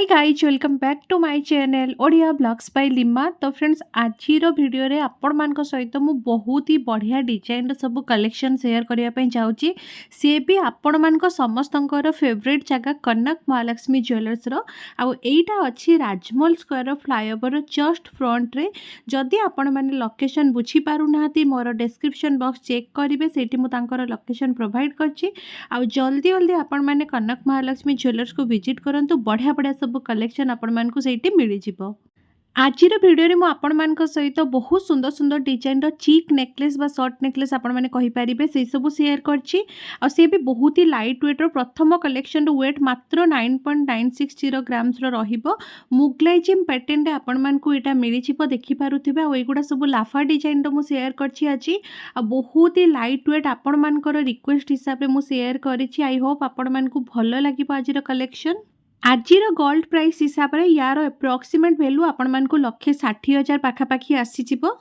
Hi guys welcome back to my channel Odia blogs by Lima. तो friends आज video रे आपण मान सहित मु बहुत ही बढ़िया डिजाइन सब कलेक्शन शेयर करने पे जाऊँगी। सी भी आपण मान समस्तंकर फेवरेट जगह कनक महालक्ष्मी ज्वेलर्स आईटा अच्छी राजमहल स्क्वायर फ्लाईओवर जस्ट फ्रंट रे। जदि आपण मैंने लोकेशन बुझी पारु ना मोर डिस्क्रिप्शन बॉक्स चेक करेंगे से मुझे लोकेशन प्रोवाइड करछि। जल्दी जल्दी आपण मैंने कनक महालक्ष्मी ज्वेलर्स को विजिट करंतु। बढ़िया बढ़िया सब कलेक्शन आपण मानकु सेठी मिल जिवो। आजिर भिडियो मु आपण मान सहित बहुत सुंदर सुंदर डिजाइन चीक नेकलेस बा शॉर्ट नेकलेस आपण मैंने कहि परिबे से सब शेयर करछि। आ से भी बहुत ही लाइट वेट प्रथम कलेक्शन वेट मात्र 9.960 ग्राम्स रहिबो। मुगलाई जिम पैटर्न रे आपण मानकु एटा मिल जिवो देखि पारुथिबे। आ एगुडा सब लाफा डिजाइन मु शेयर करछि आज। आ बहुत ही लाइट वेट आपण मानकर रिक्वेस्ट हिसाब रे मु शेयर करिछि। आई होप आपण मानकु भलो लागिबो आजिर कलेक्शन। आजिर गोल्ड प्राइस हिसाब से यार एप्रोक्सीमेट वैल्यू आपण मानकु 1,60,000 पाखापाखी आसीजिवो।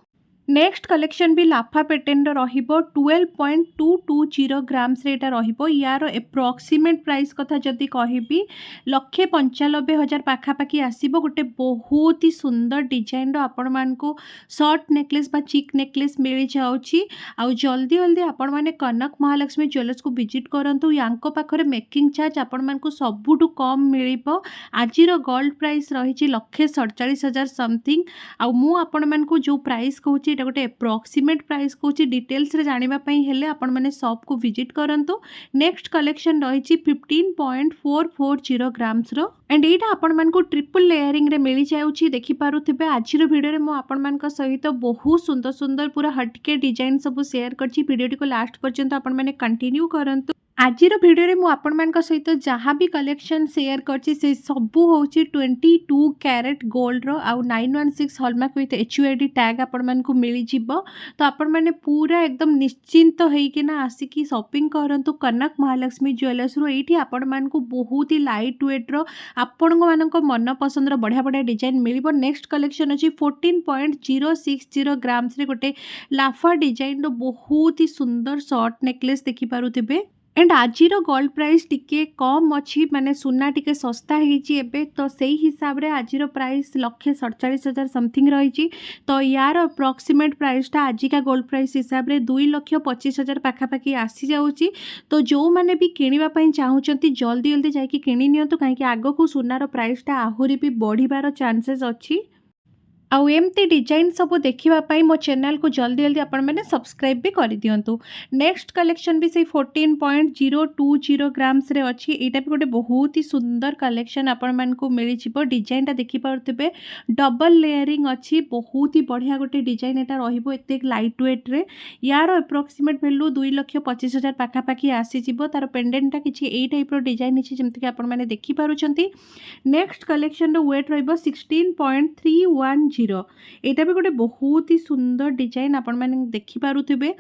नेक्स्ट कलेक्शन भी लाफा पैटर्न रहिबो 12.220 ग्राम्स रे एटा रहिबो। यार एप्रोक्सीमेट प्राइस कथा जदि कहिबी 1,95,000 पाखापाखी आसीबो। गोटे बहुत ही सुंदर डिजाइन आपण मानकु शॉर्ट नेकलेस बा चीक नेकलेस मिल जाउची। आ जल्दी जल्दी आपण माने कनक महालक्ष्मी ज्वेलर्स को विजिट करंतु। यांको पाखरे मेकिंग चार्ज आपण मानकु सबुटु कम मिलिबो। आजिर गोल्ड प्राइस रहिची 1,47,000 समथिंग। आ मु आपण मानकु जो प्राइस कहूची गोटे एप्रोक्सीमेट प्राइस कहूँ। डिटेल्स रे जानिबा पई हेले आपण माने शॉप को विजिट करंतु। नेक्स्ट कलेक्शन रही 15.440 ग्राम्स रो एंड एटा आपण मानकु ट्रिपल लेयरिंग रे मिल जाउची देखि पारुथिबे। आजिर वीडियो रे मु आपण मानक सहित बहुत सुंदर सुंदर पूरा हटके डिजाइन सब शेयर करछि। वीडियो को लास्ट पर्यंत आपण माने कंटिन्यू करंतु। आजिर वीडियो रे मु आपण मानक सहित जहाँ भी कलेक्शन शेयर करछि से सबू होची 22 कैरेट गोल्ड रो आ 916 हॉलमार्क विथ HUID टैग आपण मानकु मिल जिवो। तो आपण माने पूरा एकदम निश्चिंत होइके ना आसिकी शॉपिंग करंतु कनक महालक्ष्मी ज्वेलर्स रो। एठी आपण मानकु बहुत ही लाइट वेट रो आपण मानक मन पसंद रो बढ़िया बढ़िया डिजाइन मिलिबो। नेक्स्ट कलेक्शन अछि 14.060 ग्राम्स रे गोटे लाफा डिजाइन रो बहुत ही सुंदर शॉर्ट नेकलेस देखि पारुथिबे। एंड आजिर गोल्ड प्राइस टिके कम अच्छी माने सुना टिके सस्ता होईची एबे। तो सही हिसाब रे आजिर प्राइस 1,47,000 समथिंग रही। तो यार अप्रोक्सीमेट प्राइसटा आजिका गोल्ड प्राइस हिसाब रे 2,25,000 पाखापाखी आसी जाउची। तो जो माने भी किनिबा पई चाहुचंती जल्दी जल्दी जाइकी किनि नियंतु काहेकि आगो सुनार प्राइसटा आहुरी भी बढ़िबार चांसेस अछि। आउ एमती डिजाइन सब देखापी मो चैनल को जल्दी जल्दी आपण मैंने सब्सक्राइब भी कर दिंतु। नेक्स्ट कलेक्शन भी से 14.020 ग्राम्स रे अच्छी। यहाँ भी गोटे बहुत ही सुंदर कलेक्शन आपण मानकु मिल जिवो। डिजाइनटा देखि पारुथिबे डबल लेयरिंग अच्छी बहुत ही बढ़िया गोटे डिजाइन एटा रहिबो एते लाइट वेट रे। यार एप्रोक्सीमेट वैल्यू 2,25,000 पाखापाखी आसीजिवो। तार पेंडेंटा किछि एई टाइप रो डिजाइन अछि जेमति कि आपण माने देखि पारुचंती। नेक्स्ट कलेक्शन रो वेट रहिबो 16.310। एटा भी गोटे बहुत ही सुंदर डिजाइन आपण माने देखि पारुथिबे।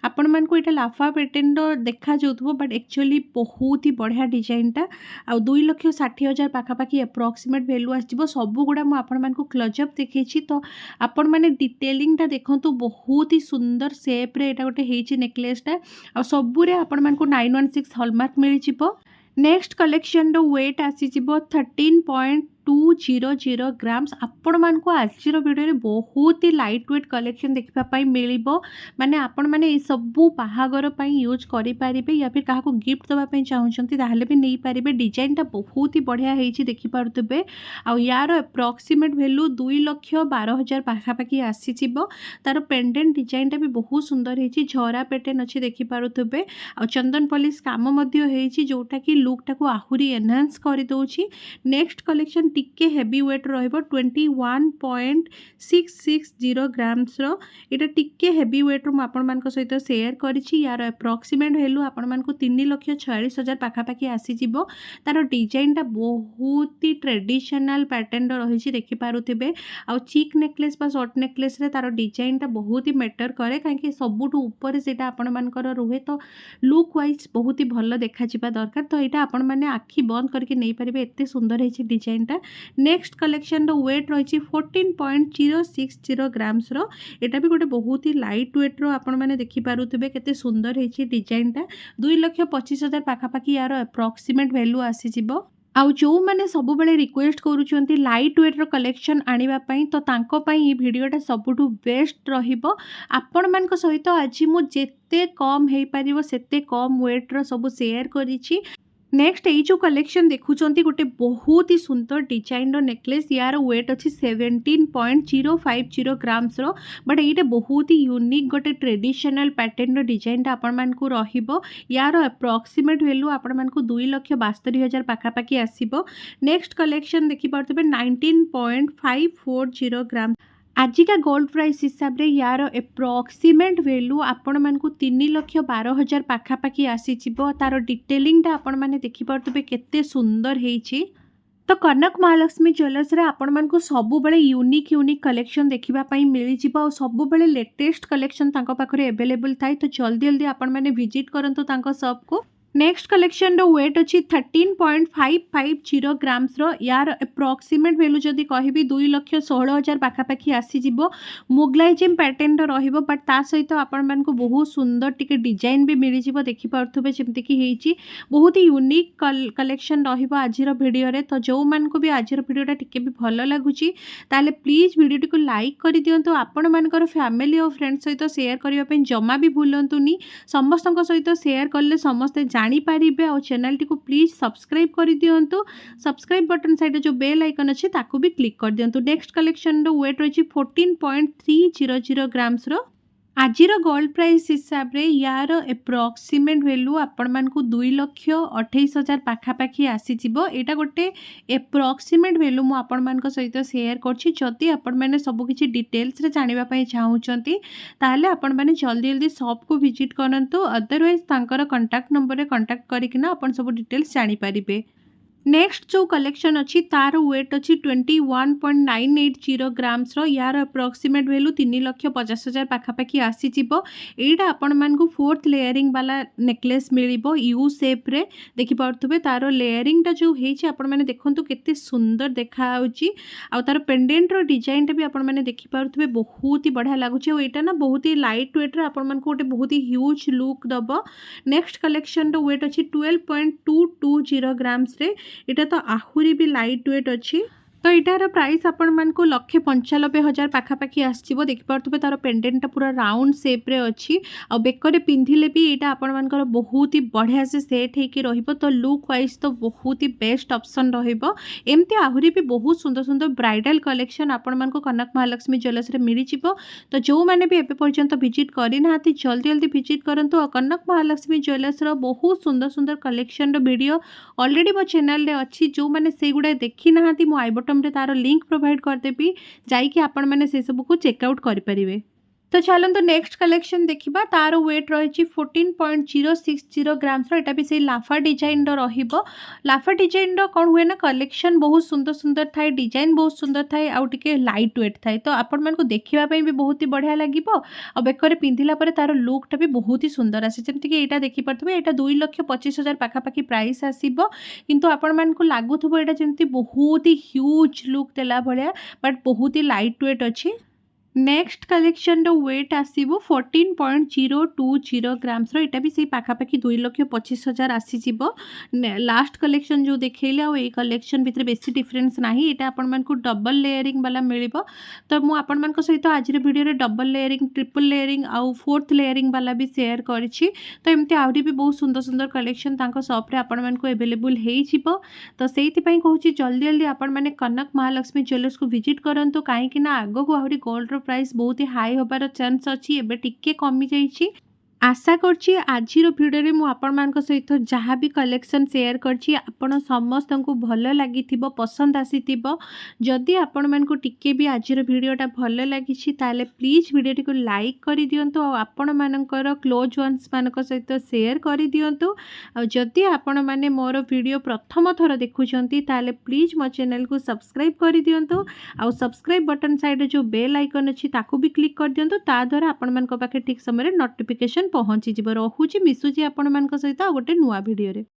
आपण मानकु एटा लाफा पैटर्न रो देखा जाउथबो बट एक्चुअली बहुत ही बढ़िया डिजाइनटा। आ 2,60,000 पाखापाखी एप्रोक्सीमेट वैल्यू आसीबो। सबु गुडा मु आपण मानकु क्लोजअप देखैछि। तो आपण माने डिटेलिंगटा देखंतु बहुत ही सुंदर शेप रे एटा गोटे हेछि नेकलेसटा। आ सबु रे आपण मानकु 916 हॉलमार्क मिल जिवो। नेक्स्ट कलेक्शन रो वेट आसीजिवो 13.200 ग्राम्स। आपण मानकु आजिर वीडियो रे बहुत ही लाइट वेट कलेक्शन देखिबा पई मिलिबो। माने आपण माने ए सबु बाहागर पई यूज करि पारिबे या फिर काहाको गिफ्ट दबा पई चाहुचंती ताहले भी नै पारिबे। डिजाइनटा बहुत ही बढ़िया हेछि देखि पारुथिबे। आ यार एप्रोक्सीमेट वैल्यू 2,12,000 पाखापाखी आसीजिवो। तार पेंडेंट डिजाइनटा भी बहुत सुंदर हेछि। झरा पैटर्न अछि देखि पारुथिबे। आ चंदन पॉलिश काम मध्य हेछि जोटा कि लुकटा को आहुरी एनहांस करि दोछि। नेक्स्ट कलेक्शन टिके हेवी वेट रहिबो 21.660 ग्राम्स रो। एटा टिके हेवी वेट रो आपण मानक सहित शेयर करिछि। यार एप्रोक्सीमेट वैल्यू आपण मानकु 3,46,000 पाखापाखी आसी जिवो। तार डिजाइनटा बहुत ही ट्रेडिशनल पैटर्न रो रहिछि देखि पारुथिबे। आ चीक नेकलेस बा शॉर्ट नेकलेस रे तार डिजाइनटा बहुत ही मैटर करे काहेकि सबुठु ऊपर सेटा आपण मानकर रुहे। तो लुक वाइज बहुत ही भल देखा जिबा दरकार। तो एटा आपण माने आखि बंद करके नै परिबे एते सुंदर हेछि डिजाइनटा। नेक्स्ट कलेक्शन रो वेट रही 14.060 ग्राम्स रो। एटा भी गोटे बहुत ही लाइट वेट रो आपण माने देखि पारुथिबे केते सुंदर हेछि डिजाइनटा। 2,25,000 पाखापाखी यार एप्रोक्सीमेट वैल्यू आसी जिवो। आउ जोउमाने सबुबेले रिक्वेस्ट करूछंती लाइट वेट रो कलेक्शन आनिबा पई तो तांको पई ई भिडियोटा सबुठु बेस्ट रहिबो। आपण मानक सहित आज मु जेते कम हेई परिबो सेते कम वेट रो सब शेयर करिछि। नेक्स्ट एई जो कलेक्शन देखुचंती गोटे बहुत ही सुंदर डिजाइन रो नेकलेस यार वेट अछि 17.050 ग्राम्स रो बट एइटे बहुत ही यूनिक गोटे ट्रेडिशनल पैटर्न रो डिजाइन टा आपण मानकु रहिबो। यार अप्रोक्सीमेट वैल्यू आपण मानकु 2,72,000 पाखा पाखी आसीबो। नेक्स्ट कलेक्शन देखि परतबे 19.540 ग्राम। आजिका गोल्ड प्राइस हिसाब रे यार एप्रोक्सीमेट वैल्यू आपण मानकु 3,12,000 पाखापाखी आसीजिवो। तार डिटेलिंगटा आपण माने देखि परतबे केते सुंदर हेइछि। तो कनक महालक्ष्मी ज्वेलर्स रे आपण मानकु सबु बेले यूनिक यूनिक कलेक्शन देखिबा पई मिलि जिवो। सबु बेले लेटेस्ट कलेक्शन तांको पाखरे अवेलेबल थाई। तो जल्दी जल्दी आपण माने विजिट करंतु तांको शॉप को। नेक्स्ट कलेक्शन रो वेट अछि 13.550 ग्राम्स रो। यार एप्रोक्सीमेट वैल्यू जदि कहबी 2,16,000 पाखापाखी आसीजिवो। मुगलाइजिम पैटर्न रो रहिबो बट ता सहित आपण मानकु बहुत सुंदर टिके डिजाइन भी मिलि जिवो। देखि परथबे जेमति कि हेइछि बहुत ही यूनिक कलेक्शन रहिबो आजिर वीडियो रे। तो जो मानकु भी आजिर वीडियोटा टिके भी भलो लागुछि ताले प्लीज वीडियो को लाइक करि दियंतु। आपण मानकर फैमिली और फ्रेंड्स सहित शेयर करिवा पे जमा भी भूलंतुनी। समस्तक सहित शेयर करले समस्ते जानी पारिबे। और चैनल टी को प्लीज सब्सक्राइब कर दियंतु। सब्सक्राइब बटन साइड जो बेल आइकन अछि ताको भी क्लिक कर दियंतु। नेक्स्ट कलेक्शन रो वेट रही 14.300 ग्राम्स रो। आजिर गोल्ड प्राइस हिसाब रे यार एप्रोक्सीमेट वैल्यू आपण मानकु 2,28,000 पाखापाखी आसीजिवो। एटा गोटे एप्रोक्सीमेट वैल्यू मु आपण मानक सहित शेयर करछि। जदि आपण माने सब किछि डिटेल्स रे जानिबा पई चाहुचंती ताले आपण माने जल्दी जल्दी शॉप को विजिट करंतु। अदरवाइज तांकर कांटेक्ट नंबर रे कांटेक्ट करिकिना आपण सब डिटेल्स जानि पारिबे। नेक्स्ट जो कलेक्शन अच्छी तार वेट अच्छी 21.980 ग्राम्स रो। यार अप्रोक्सीमेट वैल्यू 3,50,000 पाखापाखी आसीजिवो। एटा आपण मानकु फोर्थ लेयरिंग वाला नेकलेस मिलिबो यू शेप रे। देखि परथबे तार लेयरिंग टा जो हेछि आपण माने देखंतु केते सुंदर देखा आउची। आ तार पेंडेंट रो डिजाइन टा भी आपण माने देखि परथबे बहुत ही बढ़िया लागुची। और एटा ना बहुत ही लाइट वेट रे आपण मानकु गोटे बहुत ही ह्यूज लुक दबो। नेक्स्ट कलेक्शन रो वेट अच्छी 12.220 ग्राम्स रे। इटा तो आहुरी भी लाइट वेट अच्छी। तो इटार प्राइस आपण मानकु 1,95,000 पाखापाखी आसीबो। देखि परथबे तार पेंडेंट पूरा राउंड शेप रे अच्छी। आ बेकरे पिंधिले भी एटा आपण मानकर बहुत ही बढ़िया से सेट हेकि रहिबो। तो लुक वाइज तो बहुत ही बेस्ट ऑप्शन रहिबो। एमती आहुरी भी बहुत सुंदर सुंदर ब्राइडल कलेक्शन आपण मानकु कनक महालक्ष्मी ज्वेलर्स रे मिलि जिवो। तो जो माने भी एबे पर्यंत विजिट करि नाहाती जल्दी जल्दी विजिट करंतु। और कनक महालक्ष्मी ज्वेलर्स रो बहुत सुंदर सुंदर कलेक्शन रो वीडियो ऑलरेडी मो चैनल रे अच्छी। जो माने से गुडा देखि नाहाती मो आई बटन रे तार लिंक प्रोवाइड करदेवी जाइए आपण मैंने से सब को चेकआउट करें। तो चलते नेक्स्ट कलेक्शन देखा। तार वेट रही 14.060 ग्राम्स एटा भी से लाफा डिजाइन रहिबो। लाफा डिजाइन कौन हुए ना कलेक्शन बहुत सुंदर सुंदर थाए डिजाइन बहुत सुंदर थाए आउ टिके लाइट वेट थाए। तो आपण मानकु देखिबा भी बहुत ही बढ़िया लागिबो। आ बेकरे पिंधिला परे तार लुकटा भी बहुत ही सुंदर आसे। जेमति कि एटा देखि परथबे एटा 2,25,000 पाखापाखी प्राइस आसीबो। किंतु आपण मानकु लागुथबो एटा जेमति बहुत ही ह्यूज लुक देला भलिया बट बहुत ही लाइट वेट अछि। नेक्स्ट कलेक्शन रो वेट आसीबो 14.020 ग्राम्स रो। एटा भी से पाखापाखी 2,25,000 आसीजिवो। लास्ट कलेक्शन जो देखैले आ ए कलेक्शन भितर बेसी डिफरेंस नाही। एटा आपण मानकु डबल लेयरिंग वाला मिलिबो। तो मु आपण मानक सहित आज वीडियो रे डबल लेयरिंग ट्रिपल लेयरिंग आउ फोर्थ लेयरिंग वाला भी शेयर करछि। तो एमती आउरी भी बहुत सुंदर सुंदर कलेक्शन तांको शॉप रे आपण मानकु अवेलेबल हेइ जिवो। तो सेइति पई कहूछि जल्दी जल्दी आपण माने कनक महालक्ष्मी ज्वेलर्स को विजिट करंतु। काहे कि ना आगो को आउरी गोल्ड प्राइस बहुत ही हाई होबार चांस अच्छी। एबे टिके कमी जाइछि। आशा करछि आजिर भिडियो रे मु आपण मानक सहित जहाँ भी कलेक्शन शेयर करछि आपण समस्त को भल लागिथिबो पसंद आसीथिबो। जदि आपण मानक टिके भी आजिर भिडियोटा भल लागिछि ताले प्लीज भिडियो को लाइक करि दियंतु। और आपण मानकर क्लोज वन्स मानक सहित शेयर करि दियंतु। और जदि आपण माने मोर वीडियो प्रथम थर देखुछंती ताले प्लीज मो चैनल को सब्सक्राइब करि दियंतु। और सब्सक्राइब बटन साइड जो बेल आइकन अछि ताको भी क्लिक कर दियंतु। ता द्वारा आपण मानक पाखे ठीक समय नोटिफिकेशन पहुँची। रहुची मिसुची आपण मानक सहित गोटे नुआ वीडियो रे।